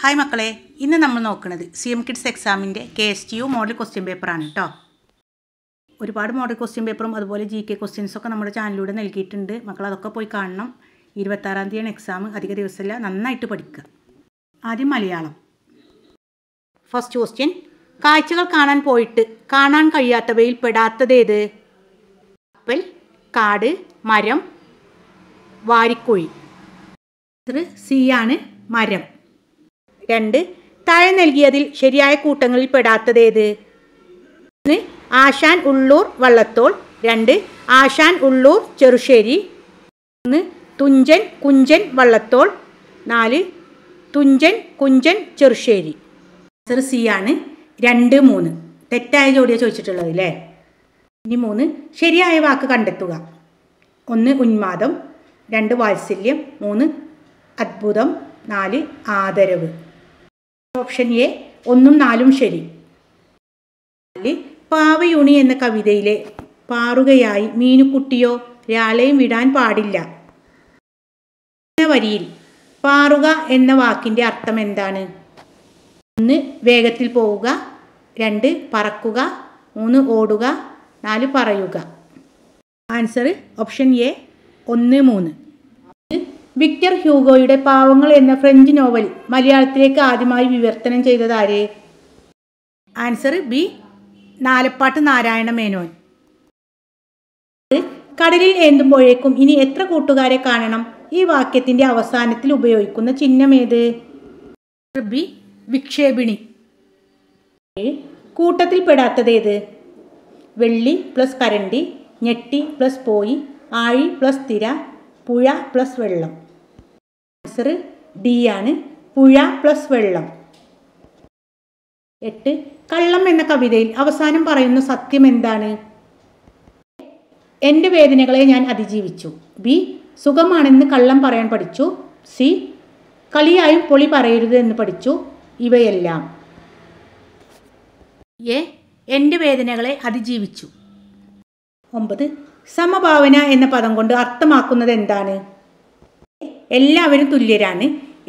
Hi മക്കളെ, ഇന്ന് നമ്മൾ നോക്കുന്നത് CM Kids എക്സാമിൻ്റെ KSTU മോഡൽ ക്വസ്റ്റ്യൻ പേപ്പറാണ് കേട്ടോ. ഒരുപാട് മോഡൽ ക്വസ്റ്റ്യൻ പേപ്പറും അതുപോലെ GK ക്വസ്റ്റ്യൻസൊക്കെ നമ്മുടെ ചാനലിലൂടെ നൽകിയിട്ടുണ്ട്. മക്കൾ അതൊക്കെ പോയി കാണണം. 26-ാം തീയതിയാണ് എക്സാം. അധിക ദിവസമില്ല, നന്നായിട്ട് പഠിക്കുക. ആദ്യം മലയാളം. ഫസ്റ്റ് ക്വസ്റ്റ്യൻ, കാഴ്ചകൾ കാണാൻ പോയിട്ട് കാണാൻ കഴിയാത്തവയിൽ പെടാത്തതേത്? കപ്പൽ, കാട്, മരം, വാരിക്കുഴി. സി ആണ് മരം. 2. താഴെ നൽകിയതിൽ ശരിയായ കൂട്ടങ്ങളിൽ പെടാത്തതേത്? 1. ആശാൻ ഉള്ളൂർ വള്ളത്തോൾ. 2. ആശാൻ ഉള്ളൂർ ചെറുശ്ശേരി. 3. തുഞ്ചൻ കുഞ്ചൻ വള്ളത്തോൾ. 4. തുഞ്ചൻ കുഞ്ചൻ ചെറുശ്ശേരി. ആൻസർ സി ആണ് 2, 3. തെറ്റായ ജോഡിയാണ് ചോദിച്ചിട്ടുള്ളത് അല്ലേ. ഇനി 3 ശരിയായ വാക്ക് കണ്ടെത്തുക. 1 ഉന്മാദം, 2 വാത്സല്യം, 3 അത്ഭുതം, 4 ആദരവ്. ഓപ്ഷൻ എ 1ഉം 4ഉം ശരി. പാവയൂണി എന്ന കവിതയിലെ പാറുകയായി മീനുക്കുട്ടിയോ രാളെയും വിടാൻ പാടില്ല എന്ന വരിയിൽ പാറുക എന്ന വാക്കിൻ്റെ അർത്ഥം എന്താണ്? 1 വേഗത്തിൽ പോവുക, 2 പറക്കുക, 3 ഓടുക, 4 പറയുക. Answer option A 1, 3. വിക്ടർ ഹ്യൂഗോയുടെ പാവങ്ങൾ എന്ന ഫ്രഞ്ച് നോവൽ മലയാളത്തിലേക്ക് ആദ്യമായി വിവർത്തനം ചെയ്തത് ആര്? Answer B Nalappat Narayana Menon. കടലിൽ ഏന്തുമ്പോഴേക്കും ഇനി എത്ര കൂട്ടുകാരെ കാണണം? ഈ വാക്യത്തിന്റെ അവസാനത്തിൽ ഉപയോഗിക്കുന്ന ചിഹ്നം ഏത്? ബി വിക്ഷേപിണി. കൂട്ടത്തിൽ പെടാത്തതേത്? വെള്ളി പ്ലസ് കരണ്ടി, ഞെട്ടി പ്ലസ് പോയി, ആഴി പ്ലസ് തിര, പുഴ പ്ലസ് വെള്ളം. ആൻസർ ഡി ആണ് പുഴ പ്ലസ് വെള്ളം. 8 കള്ളം എന്ന കവിതയിൽ അവസാനം പറയുന്ന സത്യം എന്താണ്? എൻ്റെ വേദനകളെ ഞാൻ അതിജീവിച്ചു. ബി സുഖമാണെന്ന് കള്ളം പറയാൻ പഠിച്ചു. സി കളിയായും പൊളി പറയരുത് എന്ന് പഠിച്ചു. ഇവയെല്ലാം. എ എൻ്റെ വേദനകളെ അതിജീവിച്ചു. 9 സമഭാവന എന്ന പദം കൊണ്ട് അർത്ഥമാക്കുന്നത് എന്താണ്? എല്ലാവരും തുല്യരാണ്,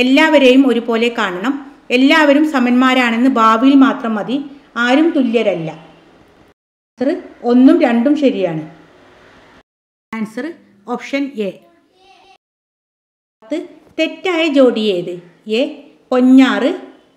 എല്ലാവരെയും ഒരുപോലെ കാണണം, എല്ലാവരും സമന്മാരാണെന്ന് ഭാവിയിൽ മാത്രം മതി, ആരും തുല്യരല്ല. ആൻസർ 1ഉം 2ഉം ശരിയാണ്. Answer option A. തെറ്റായ ജോഡി ഏത്? എ പൊന്നാറ്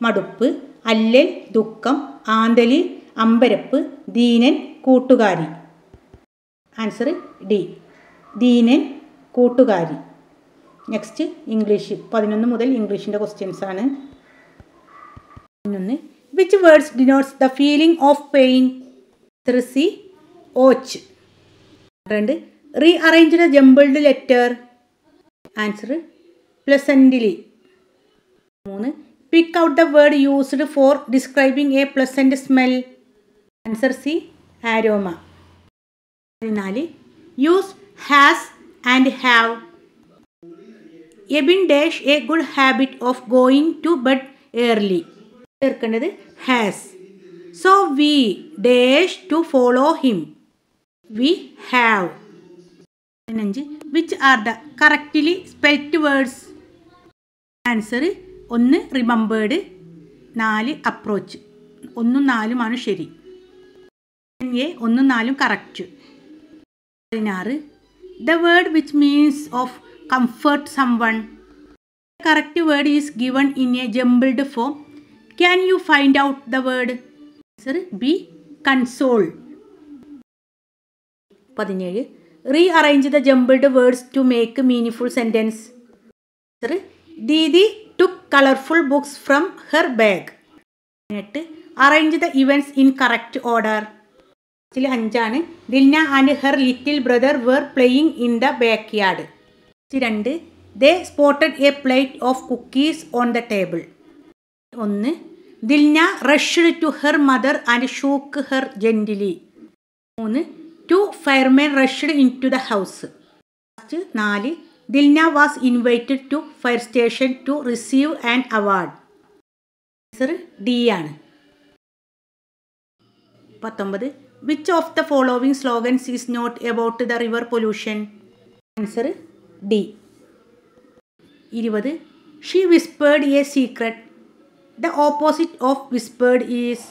മടുപ്പ്, അല്ലൽ ദുഃഖം, ആന്തല് അമ്പരപ്പ്, ദീനൻ കൂട്ടുകാരി. ആൻസർ ഡി ദീനൻ കൂട്ടുകാരി. Next English. 11 മുതൽ ഇംഗ്ലീഷിൻ്റെ ക്വസ്റ്റ്യൻസ് ആണ്. 11 which words denotes the feeling of pain? C ouch. 2 rearrange the jumbled letter. Answer pleasantly. 3 pick out the word used for describing a pleasant smell. Answer C aroma. 4 use has and have. Abin dash a good habit of going to bed early. ചേർക്കേണ്ടത് has. So we dash to follow him. We have. 5 which are the correctly spelt words? Answer 1 remembered, 4 approach. 1ഉം 4ഉമാണ് ശരി. A 1ഉം 4ഉം correct. 16 the word which means of comfort someone. The correct word is given in a jumbled form. Can you find out the word? Answer B console. 17 rearrange the jumbled words to make a meaningful sentence. Answer Didi took colorful books from her bag. 18 arrange the events in correct order. 5 Dilna and her little brother were playing in the backyard. 2 they spotted a plate of cookies on the table. 1 Dilna rushed to her mother and shook her gently. 3 2 firemen rushed into the house. 4 Dilna was invited to fire station to receive an award. Answer D ആണ്. 19 which of the following slogans is not about the river pollution? Answer D. 20 she whispered a secret the opposite of whispered is.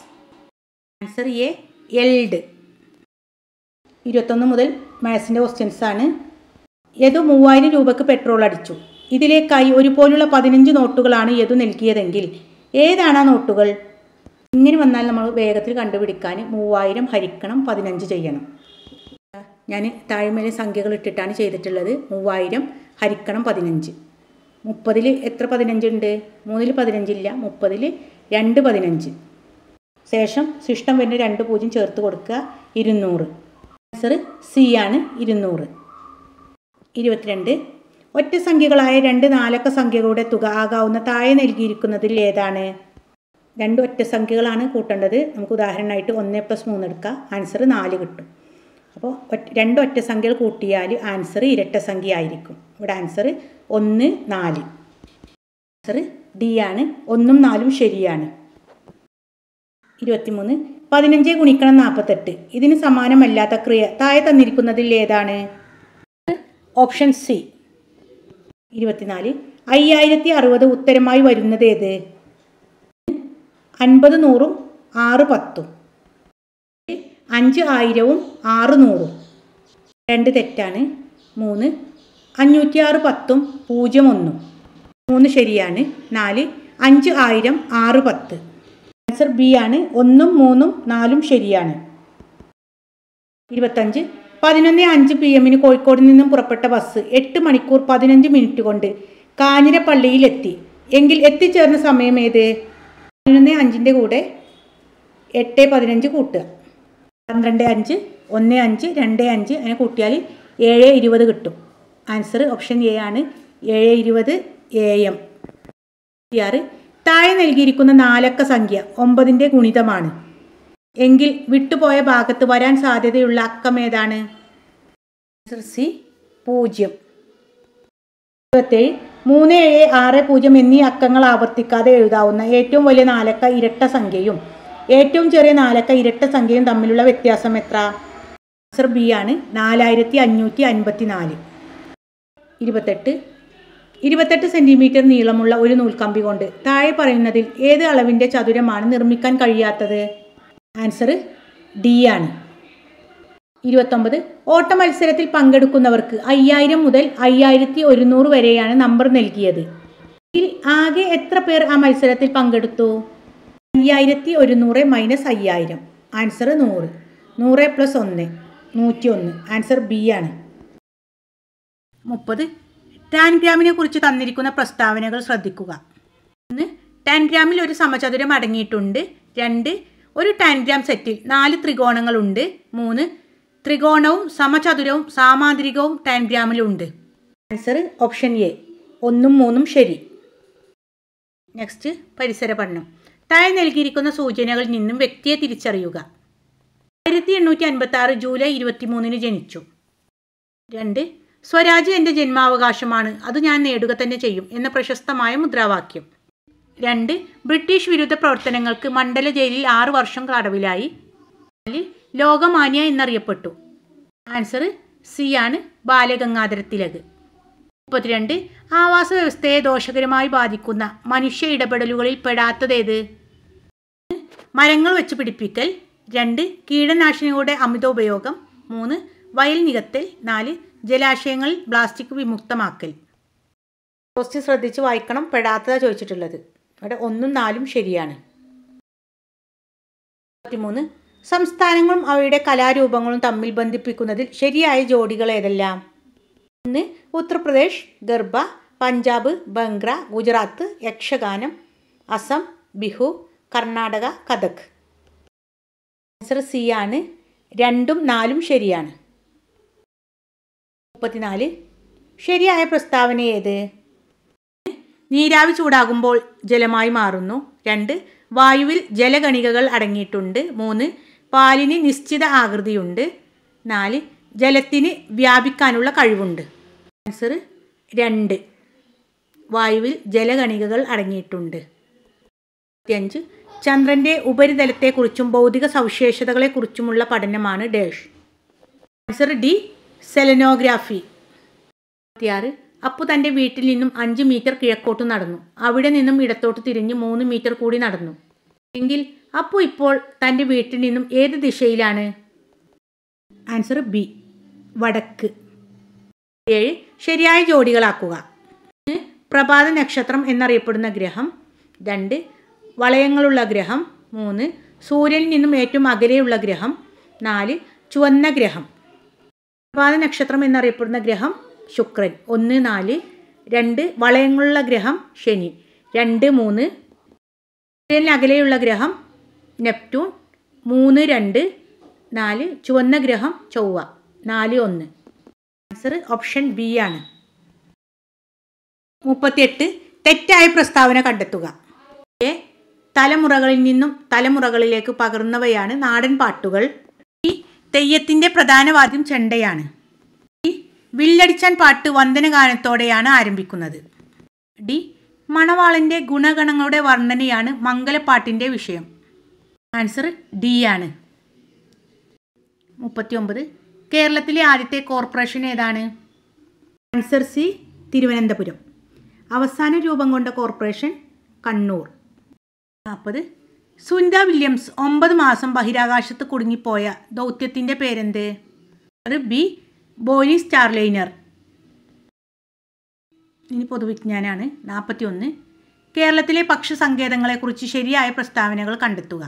Answer A El Ed. 21 മുതൽ മാത്സിൻ്റെ questions ആണ്. യദു 3000 രൂപയ്ക്ക് petrol അടിച്ചു. ഇതിലേക്കായി ഒരുപോലുള്ള 15 നോട്ടുകളാണ് യദു നൽകിയതെങ്കിൽ ഏതാണ് ആ നോട്ടുകൾ? ഇങ്ങനെ വന്നാൽ നമ്മൾ വേഗത്തിൽ കണ്ടുപിടിക്കാൻ 3000 ഹരിക്കണം 15 ചെയ്യണം. ഞാൻ താഴ്മയിലെ സംഖ്യകൾ ഇട്ടിട്ടാണ് ചെയ്തിട്ടുള്ളത്. 3000 ഹരിക്കണം 15. 30ൽ എത്ര 15 ഉണ്ട്? 3ൽ 15 ഇല്ല. 30ൽ 2 15. ശേഷം ശിഷ്ടം വരുന്ന 2 0 ചേർത്ത് കൊടുക്കുക. 200. ആൻസർ സി ആണ് 200. 22. ഒറ്റ സംഖ്യകളായ 2 നാലക്ക സംഖ്യകളുടെ തുക ആകാവുന്ന താഴെ നൽകിയിരിക്കുന്നതിൽ ഏതാണ്? 2 ഒറ്റ സംഖ്യകളാണ് കൂട്ടേണ്ടത്. നമുക്ക് ഉദാഹരണമായിട്ട് 1 + 3 എടുക്കുക. ആൻസർ 4 കിട്ടും. അപ്പോൾ 2 ഒറ്റ സംഖ്യകൾ കൂട്ടിയാൽ ആൻസർ ഇരട്ട സംഖ്യ ആയിരിക്കും. ഇവിടെ ആൻസർ 1 4. ആൻസർ ഡി ആണ്. 1ഉം 4ഉം ശരിയാണ്. 23. 15 ഗുണിക്കണം 48. ഇതിന് സമാനമല്ലാത്ത ക്രിയ താഴെ തന്നിരിക്കുന്നതിൽ ഏതാണ്? Option C. 24. 5060 ഉത്തരമായി വരുന്നത് ഏത്? 50 100ഉം 6 10ഉം. 5000ഉം 600ഉം. 2 തെറ്റാണ്. 3. 506 10ഉം 0 1ഉം. 3 ശരിയാണ്. 4. 5000 6 10. ആൻസർ ബി ആണ്. 1ഉം 3ഉം 4ഉം ശരിയാണ്. 25. 11:05 PM കോഴിക്കോട് നിന്നും പുറപ്പെട്ട ബസ് 8 മണിക്കൂർ 15 മിനിറ്റ് കൊണ്ട് കാഞ്ഞിരപ്പള്ളിയിലെത്തി എങ്കിൽ എത്തിച്ചേർന്ന സമയം ഏത്? 11:05 കൂടെ 8:15 കൂട്ടുക. 12:05 1:05 2:05 അങ്ങനെ കൂട്ടിയാൽ 7:20 കിട്ടും. ആൻസർ ഓപ്ഷൻ എ ആണ്. 7:20 AM. 6. താഴെ നൽകിയിരിക്കുന്ന നാലക്ക സംഖ്യ 9ന്റെ ഗുണിതമാണ് എങ്കിൽ വിട്ടുപോയ ഭാഗത്ത് വരാൻ സാധ്യതയുള്ള അക്കം ഏതാണ്? Answer C 0. 27. 3 7 6 0 എന്നീ അക്കങ്ങൾ ആവർത്തിക്കാതെ എഴുതാവുന്ന ഏറ്റവും വലിയ നാലക്ക ഇരട്ട സംഖ്യയും ഏറ്റവും ചെറിയ നാലക്ക ഇരട്ട സംഖ്യയും തമ്മിലുള്ള വ്യത്യാസം എത്ര? ആൻസർ ബി ആണ്. 4554. 28 സെൻറ്റിമീറ്റർ നീളമുള്ള ഒരു നൂൽക്കമ്പി കൊണ്ട് താഴെ പറയുന്നതിൽ ഏത് അളവിൻ്റെ ചതുരമാണ് നിർമ്മിക്കാൻ കഴിയാത്തത്? ആൻസർ ഡി ആണ്. 29. ഓട്ട മത്സരത്തിൽ പങ്കെടുക്കുന്നവർക്ക് 5000 മുതൽ 5100 വരെയാണ് നമ്പർ നൽകിയത്. ഇതിൽ ആകെ എത്ര പേർ ആ മത്സരത്തിൽ പങ്കെടുത്തു? 5100 - 5000. ആൻസർ 100. 100 + 1 101. ആൻസർ ബി ആണ്. 30. ടാൻഗ്രാമിനെ കുറിച്ച് തന്നിരിക്കുന്ന പ്രസ്താവനകൾ ശ്രദ്ധിക്കുക. 1. ടാൻഗ്രാമിൽ ഒരു സമചതുരം അടങ്ങിയിട്ടുണ്ട്. 2. ഒരു ടാൻഗ്രാം സെറ്റിൽ 4 ത്രികോണങ്ങളുണ്ട്. 3. ത്രികോണവും സമചതുരവും സാമാന്തരികവും ടാൻഗ്രാമിലുണ്ട്. Answer option A. 1ഉം 3ഉം ശരി. നെക്സ്റ്റ് പരിസര പഠനം. താഴെ നൽകിയിരിക്കുന്ന സൂചനകളിൽ നിന്നും വ്യക്തിയെ തിരിച്ചറിയുക. 1856 ജൂലൈ 23 ജനിച്ചു. 2. സ്വരാജ് എൻ്റെ ജന്മാവകാശമാണ്, അത് ഞാൻ നേടുക തന്നെ ചെയ്യും എന്ന പ്രശസ്തമായ മുദ്രാവാക്യം. 2. ബ്രിട്ടീഷ് വിരുദ്ധ പ്രവർത്തനങ്ങൾക്ക് മണ്ഡല ജയിലിൽ 6 വർഷം തടവിലായി. 4. ലോകമാന്യ എന്നറിയപ്പെട്ടു. ആൻസർ സി ആണ്. ബാലഗംഗാധര തിലക്. 32. ആവാസ വ്യവസ്ഥയെ ദോഷകരമായി ബാധിക്കുന്ന മനുഷ്യ ഇടപെടലുകളിൽ പെടാത്തതേത്? മരങ്ങൾ വെച്ച് പിടിപ്പിക്കൽ. 2. കീടനാശിനികളുടെ അമിത ഉപയോഗം. 3. വയൽ നികത്തൽ. 4. ജലാശയങ്ങളിൽ പ്ലാസ്റ്റിക് വിമുക്തമാക്കൽ. ക്വസ്റ്റ്യൻ ശ്രദ്ധിച്ച് വായിക്കണം. പെടാത്തതാണ് ചോദിച്ചിട്ടുള്ളത്. ഇവിടെ 1ഉം 4ഉം ശരിയാണ്. 33. സംസ്ഥാനങ്ങളും അവയുടെ കലാരൂപങ്ങളും തമ്മിൽ ബന്ധിപ്പിക്കുന്നതിൽ ശരിയായ ജോഡികൾ ഏതെല്ലാം? 1. ഉത്തർപ്രദേശ് ഗർഭ, പഞ്ചാബ് ബംഗ്ര, ഗുജറാത്ത് യക്ഷഗാനം, അസം ബിഹു, കർണാടക കഥക്. ആൻസർ സി ആണ്. 2ഉം 4ഉം ശരിയാണ്. 34. ശരിയായ പ്രസ്താവന ഏത്? നീരാവി ചൂടാകുമ്പോൾ ജലമായി മാറുന്നു. 2. വായുവിൽ ജലകണികകൾ അടങ്ങിയിട്ടുണ്ട്. 3. പാലിന് നിശ്ചിത ആകൃതിയുണ്ട്. 4. ജലത്തിന് വ്യാപിക്കാനുള്ള കഴിവുണ്ട്. ആൻസർ 2. വായുവിൽ ജലകണികകൾ അടങ്ങിയിട്ടുണ്ട്. 5. ചന്ദ്രൻ്റെ ഉപരിതലത്തെക്കുറിച്ചും ഭൗതിക സവിശേഷതകളെക്കുറിച്ചുമുള്ള പഠനമാണ് dash. Answer D selenography. 6. Appu തൻ്റെ വീട്ടിൽ നിന്നും 5 മീറ്റർ കിഴക്കോട്ട് നടന്നു. അവിടെ നിന്നും ഇടത്തോട്ട് തിരിഞ്ഞ് 3 മീറ്റർ കൂടി നടന്നു. എങ്കിൽ അപ്പു ഇപ്പോൾ തൻ്റെ വീട്ടിൽ നിന്നും ഏത് ദിശയിലാണ്? ആൻസർ ബി, വടക്ക്. 7 ശരിയായ ജോഡികളാക്കുക. 1 പ്രഭാത നക്ഷത്രം എന്നറിയപ്പെടുന്ന ഗ്രഹം. 2 വളയങ്ങളുള്ള ഗ്രഹം. 3 സൂര്യനിൽ നിന്നും ഏറ്റവും അകലെയുള്ള ഗ്രഹം. 4 ചുവന്ന ഗ്രഹം. പ്രഭാത നക്ഷത്രം എന്നറിയപ്പെടുന്ന ഗ്രഹം ശുക്രൻ. 1, 4. 2 വളയങ്ങളുള്ള ഗ്രഹം ശനി. 2, 3 സൂര്യനിൽ അകലെയുള്ള ഗ്രഹം നെപ്റ്റ്യൂൺ. 3, 2. 4 ചുവന്ന ഗ്രഹം ചൊവ്വ. 4, 1. ആൻസർ ഓപ്ഷൻ ബി ആണ്. 38 തെറ്റായ പ്രസ്താവന കണ്ടെത്തുക. എ തലമുറകളിൽ നിന്നും തലമുറകളിലേക്ക് പകർന്നവയാണ് നാടൻ പാട്ടുകൾ. ബി തെയ്യത്തിൻ്റെ പ്രധാന വാദ്യം ചെണ്ടയാണ്. ഡി വില്ലടിച്ചാൻ പാട്ട് വന്ദനഗാനത്തോടെയാണ് ആരംഭിക്കുന്നത്. ഡി മണവാളൻ്റെ ഗുണഗണങ്ങളുടെ വർണ്ണനയാണ് മംഗലപ്പാട്ടിൻ്റെ വിഷയം. ആൻസർ ഡി ആണ്. 39 കേരളത്തിലെ ആദ്യത്തെ കോർപ്പറേഷൻ ഏതാണ്? Answer C, Thiruvananthapuram. അവസാന രൂപം കൊണ്ട കോർപ്പറേഷൻ കണ്ണൂർ. 40 സുനിത വില്യംസ് 9 മാസം ബഹിരാകാശത്ത് കുടുങ്ങിപ്പോയ ദൗത്യത്തിൻ്റെ പേരെന്ത്? അത് ബി, ബോയിലിംഗ് സ്റ്റാർലൈനർ. ഇനി പൊതുവിജ്ഞാനാണ്. 41 കേരളത്തിലെ പക്ഷിസങ്കേതങ്ങളെക്കുറിച്ച് ശരിയായ പ്രസ്താവനകൾ കണ്ടെത്തുക.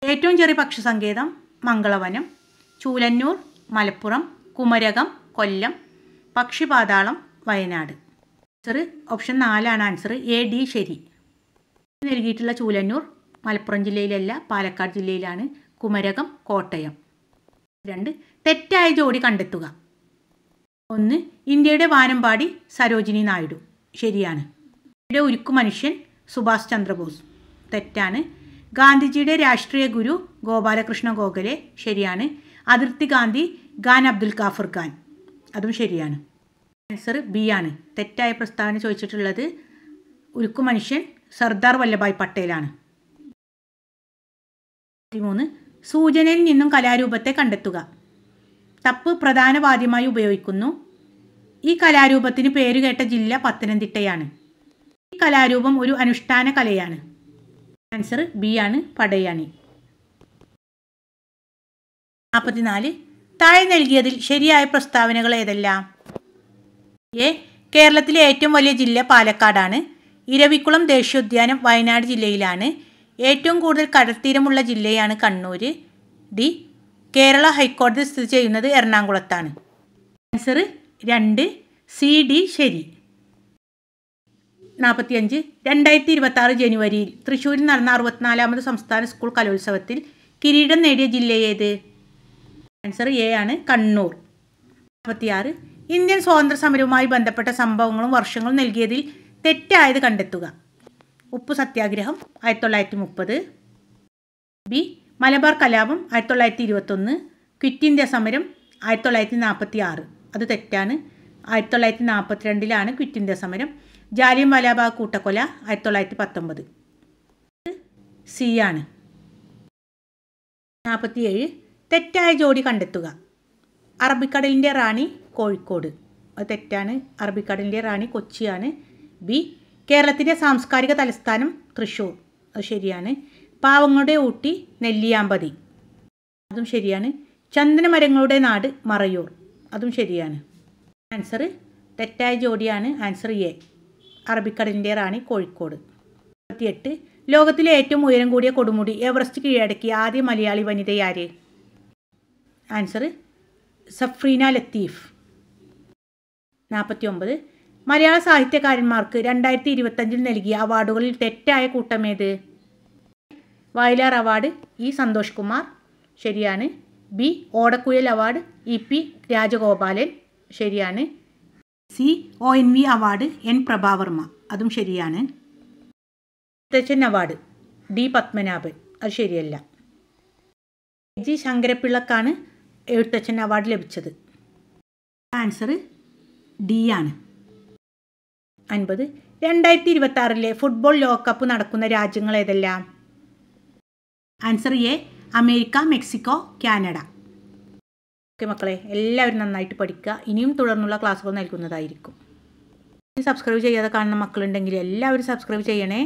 ഏറ്റവും ചെറിയ പക്ഷിസങ്കേതം മംഗളവനം. ചൂലന്നൂർ മലപ്പുറം. കുമരകം കൊല്ലം. പക്ഷിപാതാളം വയനാട്. ആൻസർ ഓപ്ഷൻ 4 ആണ്. ആൻസർ എ, ഡി ശരി. നൽകിയിട്ടുള്ള ചൂലന്നൂർ മലപ്പുറം ജില്ലയിലല്ല, പാലക്കാട് ജില്ലയിലാണ്. കുമരകം കോട്ടയം. 2 തെറ്റായ ജോഡി കണ്ടെത്തുക. 1 ഇന്ത്യയുടെ വാനമ്പാടി സരോജിനി നായിഡു. ശരിയാണ്. ഇന്ത്യയുടെ ഉരുക്കു മനുഷ്യൻ സുഭാഷ് ചന്ദ്രബോസ്. തെറ്റാണ്. ഗാന്ധിജിയുടെ രാഷ്ട്രീയ ഗുരു ഗോപാലകൃഷ്ണ ഗോഖലെ. ശരിയാണ്. അതിർത്തി ഗാന്ധി ഖാൻ അബ്ദുൽ ഖാഫർ ഖാൻ. അതും ശരിയാണ്. ആൻസർ ബി ആണ്. തെറ്റായ പ്രസ്താവന ചോദിച്ചിട്ടുള്ളത് ഉരുക്കു മനുഷ്യൻ സർദാർ വല്ലഭായ് പട്ടേലാണ്. 3 സൂചനയിൽ നിന്നും കലാരൂപത്തെ കണ്ടെത്തുക. തപ്പ് പ്രധാന വാദ്യമായി ഉപയോഗിക്കുന്നു. ഈ കലാരൂപത്തിന് പേരുകേട്ട ജില്ല പത്തനംതിട്ടയാണ്. ഈ കലാരൂപം ഒരു അനുഷ്ഠാന കലയാണ്. ആൻസർ ബി ആണ്, പടയണി. 44 താഴെ നൽകിയതിൽ ശരിയായ പ്രസ്താവനകൾ ഏതെല്ലാം? എ കേരളത്തിലെ ഏറ്റവും വലിയ ജില്ല പാലക്കാടാണ്. ഇരവിക്കുളം ദേശീയോദ്യാനം വയനാട് ജില്ലയിലാണ്. ഏറ്റവും കൂടുതൽ കടൽത്തീരമുള്ള ജില്ലയാണ് കണ്ണൂർ. ഡി കേരള ഹൈക്കോടതി സ്ഥിതി ചെയ്യുന്നത് എറണാകുളത്താണ്. ആൻസർ 2, സി, ഡി ശരി. 45 2026 ജനുവരിയിൽ തൃശ്ശൂരിൽ നടന്ന 64ാമത് സംസ്ഥാന സ്കൂൾ കലോത്സവത്തിൽ കിരീടം നേടിയ ജില്ല ഏത്? ആൻസർ എ ആണ്, കണ്ണൂർ. 46 ഇന്ത്യൻ സ്വാതന്ത്ര്യ സമരവുമായി ബന്ധപ്പെട്ട സംഭവങ്ങളും വർഷങ്ങളും നൽകിയതിൽ തെറ്റായത് കണ്ടെത്തുക. ഉപ്പു സത്യാഗ്രഹം 1930. ബി മലബാർ കലാപം 1921. ക്വിറ്റ് ഇന്ത്യ സമരം 1946. അത് തെറ്റാണ്. 1942 ക്വിറ്റ് ഇന്ത്യ സമരം. ജാലിയൻ വാലാബാഗ് കൂട്ടക്കൊല 1919. സി ആണ്. 47 തെറ്റായ ജോഡി കണ്ടെത്തുക. അറബിക്കടലിൻ്റെ റാണി കോഴിക്കോട്. അത് തെറ്റാണ്. അറബിക്കടലിൻ്റെ റാണി കൊച്ചിയാണ്. ബി കേരളത്തിൻ്റെ സാംസ്കാരിക തലസ്ഥാനം തൃശ്ശൂർ. അത് ശരിയാണ്. പാവങ്ങളുടെ ഊട്ടി നെല്ലിയാമ്പതി. അതും ശരിയാണ്. ചന്ദനമരങ്ങളുടെ നാട് മറയൂർ. അതും ശരിയാണ്. ആൻസർ തെറ്റായ ജോഡിയാണ്. ആൻസർ എ, അറബിക്കടലിൻ്റെ റാണി കോഴിക്കോട്. 48 ലോകത്തിലെ ഏറ്റവും ഉയരം കൂടിയ കൊടുമുടി എവറസ്റ്റ് കീഴടക്കിയ ആദ്യ മലയാളി വനിതയാര്? ആൻസർ സഫ്രീന ലത്തീഫ്. 49 മലയാള സാഹിത്യകാരന്മാർക്ക് 2025 നൽകിയ അവാർഡുകളിൽ തെറ്റായ കൂട്ടമേത്? Vayalar award E Santhosh Kumar. ശരിയാണ്. B Odakkuzhal award E P. Rajagopalan. ശരിയാണ്. C ONV award N Prabhavarma. അതും ശരിയാണ്. Ezhuthachan award D Padmanabhan. അത് ശരിയല്ല. ജി ശങ്കരപ്പിള്ളക്കാണ് എഴുത്തച്ഛൻ അവാർഡ് ലഭിച്ചത്. ആൻസർ ഡി ആണ്. 50 2026 ഫുട്ബോൾ ലോകകപ്പ് നടക്കുന്ന രാജ്യങ്ങൾ ഏതെല്ലാം? Answer A America, Mexico, Canada. Okay മക്കളെ, എല്ലാവരും നന്നായിട്ട് പഠിക്കുക. ഇനിയും തുടർന്നുള്ള ക്ലാസ്സുകൾ നൽകുന്നതായിരിക്കും. സബ്സ്ക്രൈബ് ചെയ്യാതെ കാണുന്ന മക്കളുണ്ടെങ്കിൽ എല്ലാവരും സബ്സ്ക്രൈബ് ചെയ്യണേ.